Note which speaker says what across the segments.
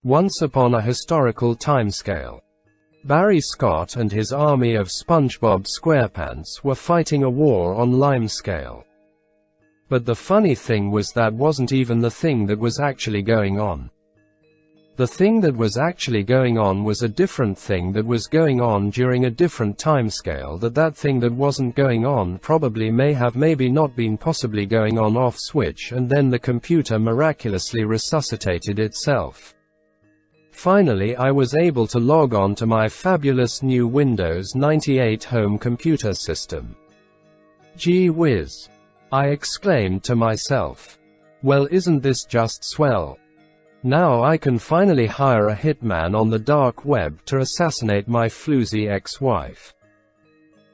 Speaker 1: Once upon a historical timescale, Barry Scott and his army of SpongeBob SquarePants were fighting a war on Limescale. But the funny thing was that wasn't even the thing that was actually going on. The thing that was actually going on was a different thing that was going on during a different timescale. That thing that wasn't going on probably maybe not been possibly going on off switch, and then the computer miraculously resuscitated itself. Finally, I was able to log on to my fabulous new Windows 98 home computer system. Gee whiz! I exclaimed to myself. Well, isn't this just swell? Now I can finally hire a hitman on the dark web to assassinate my floozy ex-wife.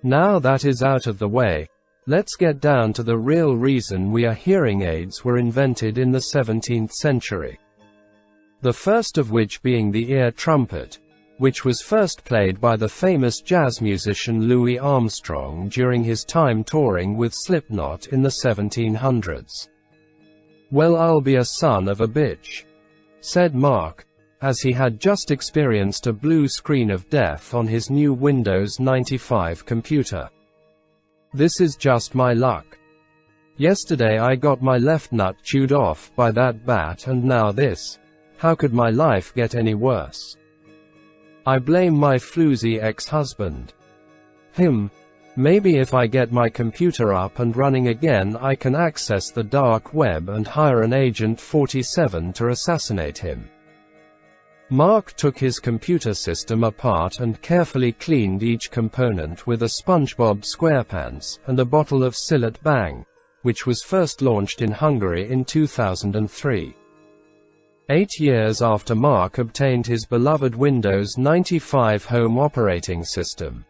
Speaker 1: Now that is out of the way, let's get down to the real reason hearing aids were invented in the 17th century. The first of which being the ear trumpet, which was first played by the famous jazz musician Louis Armstrong during his time touring with Slipknot in the 1700s. Well, I'll be a son of a bitch, said Mark, as he had just experienced a blue screen of death on his new Windows 95 computer. This is just my luck. Yesterday I got my left nut chewed off by that bat, and now this. How could my life get any worse? I blame my floozy ex-husband. Maybe if I get my computer up and running again I can access the dark web and hire an Agent 47 to assassinate him. Mark took his computer system apart and carefully cleaned each component with a SpongeBob SquarePants and a bottle of Sillet Bang, which was first launched in Hungary in 2003. 8 years after Mark obtained his beloved Windows 95 home operating system.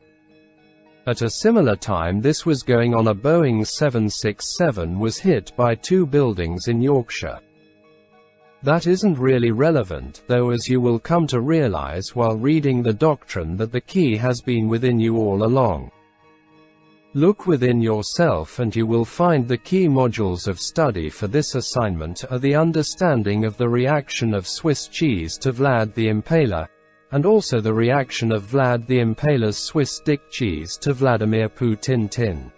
Speaker 1: At a similar time this was going on, a Boeing 767 was hit by 2 buildings in Yorkshire. That isn't really relevant, though, as you will come to realize while reading the doctrine that the key has been within you all along. Look within yourself and you will find the key modules of study for this assignment are the understanding of the reaction of Swiss cheese to Vlad the Impaler, and also the reaction of Vlad the Impaler's Swiss stick cheese to Vladimir Putin.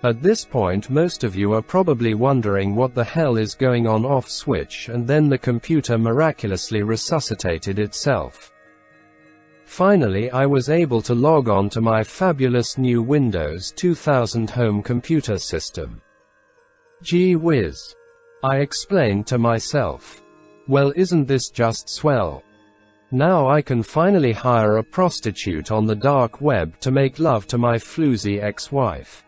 Speaker 1: At this point most of you are probably wondering what the hell is going on off switch, and then the computer miraculously resuscitated itself. Finally, I was able to log on to my fabulous new Windows 2000 home computer system. Gee whiz! I explained to myself. Well, isn't this just swell? Now I can finally hire a prostitute on the dark web to make love to my floozy ex-wife.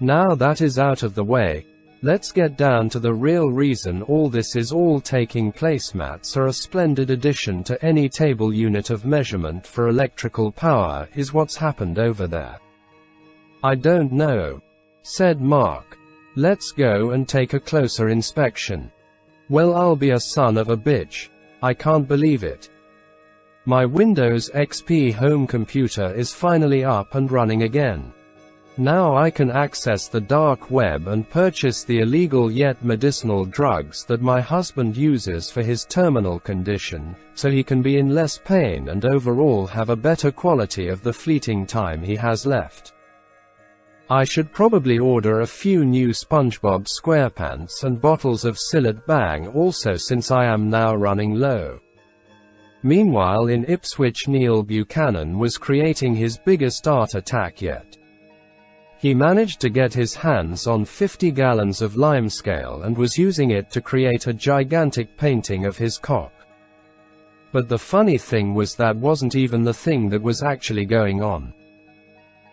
Speaker 1: Now that is out of the way, let's get down to the real reason all this is all taking place. Mats are a splendid addition to any table unit of measurement for electrical power. Is what's happened over there? I don't know, said Mark. Let's go and take a closer inspection. Well, I'll be a son of a bitch. I can't believe it. My Windows XP home computer is finally up and running again. Now I can access the dark web and purchase the illegal yet medicinal drugs that my husband uses for his terminal condition, so he can be in less pain and overall have a better quality of the fleeting time he has left. I should probably order a few new SpongeBob SquarePants and bottles of Sillet Bang also, since I am now running low. Meanwhile in Ipswich, Neil Buchanan was creating his biggest art attack yet. He managed to get his hands on 50 gallons of limescale and was using it to create a gigantic painting of his cock. But the funny thing was that wasn't even the thing that was actually going on.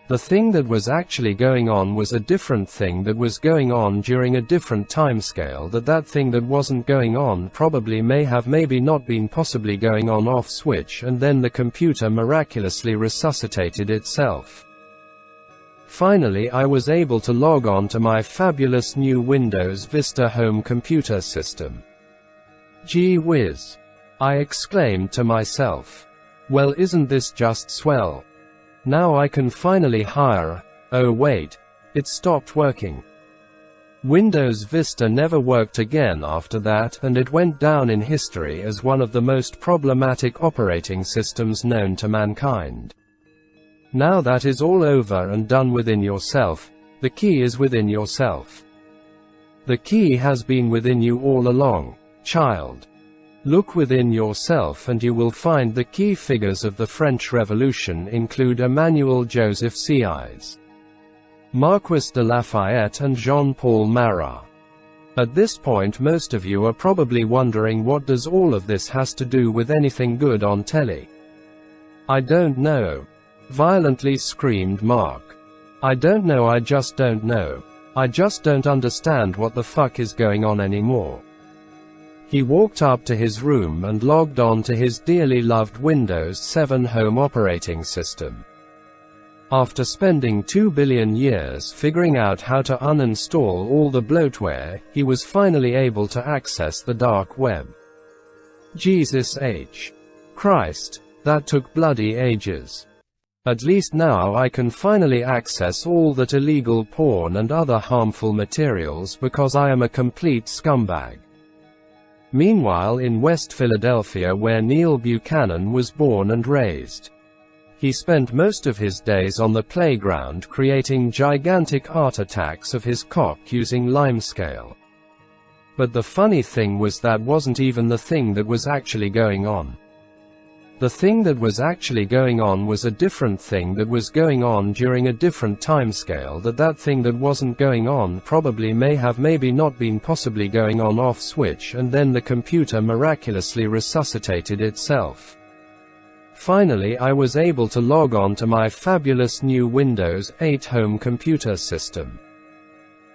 Speaker 1: The thing that was actually going on was a different thing that was going on during a different timescale. That thing that wasn't going on probably maybe not been possibly going on off switch, and then the computer miraculously resuscitated itself. Finally, I was able to log on to my fabulous new Windows Vista home computer system. Gee whiz! I exclaimed to myself. Well, isn't this just swell? Now I can finally hire. Oh wait, it stopped working. Windows Vista never worked again after that, and it went down in history as one of the most problematic operating systems known to mankind. Now that is all over and done within yourself. The key is within yourself. The key has been within you all along, child. Look within yourself and you will find the key figures of the French Revolution include Emmanuel Joseph Sieyès, Marquis de Lafayette and Jean-Paul Marat. At this point most of you are probably wondering, what does all of this has to do with anything good on telly? I don't know, violently screamed Mark. I don't know, I just don't know. I just don't understand what the fuck is going on anymore. He walked up to his room and logged on to his dearly loved Windows 7 home operating system. After spending 2 billion years figuring out how to uninstall all the bloatware, he was finally able to access the dark web. Jesus H. Christ, that took bloody ages. At least now I can finally access all that illegal porn and other harmful materials because I am a complete scumbag. Meanwhile, in West Philadelphia, where Neil Buchanan was born and raised, he spent most of his days on the playground creating gigantic art attacks of his cock using limescale. But the funny thing was that wasn't even the thing that was actually going on. The thing that was actually going on was a different thing that was going on during a different timescale. That thing that wasn't going on probably maybe not been possibly going on off switch, and then the computer miraculously resuscitated itself. Finally I was able to log on to my fabulous new Windows 8 home computer system.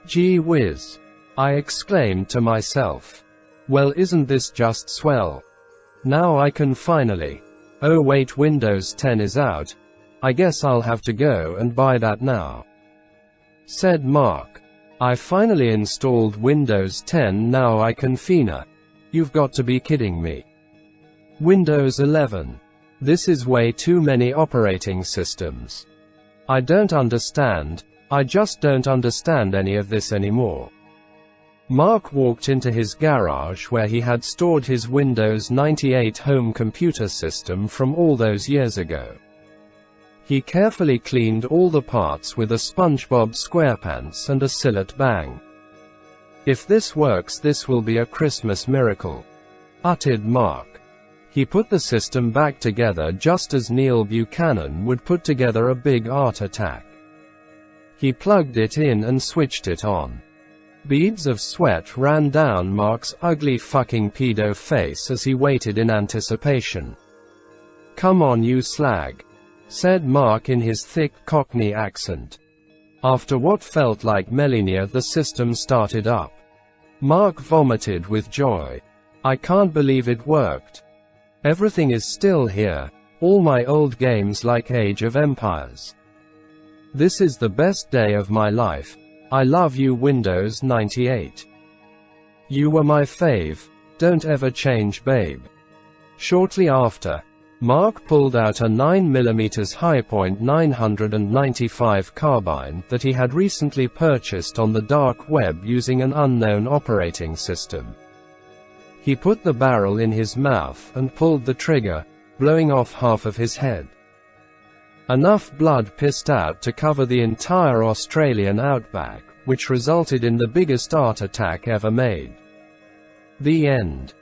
Speaker 1: Gee whiz! I exclaimed to myself. Well, isn't this just swell? Now I can finally... Oh wait, Windows 10 is out. I guess I'll have to go and buy that now, said Mark. I finally installed Windows 10, now I can Fina. You've got to be kidding me. Windows 11. This is way too many operating systems. I don't understand. I just don't understand any of this anymore. Mark walked into his garage where he had stored his Windows 98 home computer system from all those years ago. He carefully cleaned all the parts with a SpongeBob SquarePants and a Sillet bang. If this works, this will be a Christmas miracle, uttered Mark. He put the system back together just as Neil Buchanan would put together a big art attack. He plugged it in and switched it on. Beads of sweat ran down Mark's ugly fucking pedo face as he waited in anticipation. Come on, you slag, said Mark in his thick Cockney accent. After what felt like millennia, the system started up. Mark vomited with joy. I can't believe it worked. Everything is still here. All my old games like Age of Empires. This is the best day of my life. I love you, Windows 98. You were my fave. Don't ever change, babe. Shortly after, Mark pulled out a 9mm Hi-Point 995 carbine that he had recently purchased on the dark web using an unknown operating system. He put the barrel in his mouth and pulled the trigger, blowing off half of his head. Enough blood pissed out to cover the entire Australian outback, which resulted in the biggest art attack ever made. The end.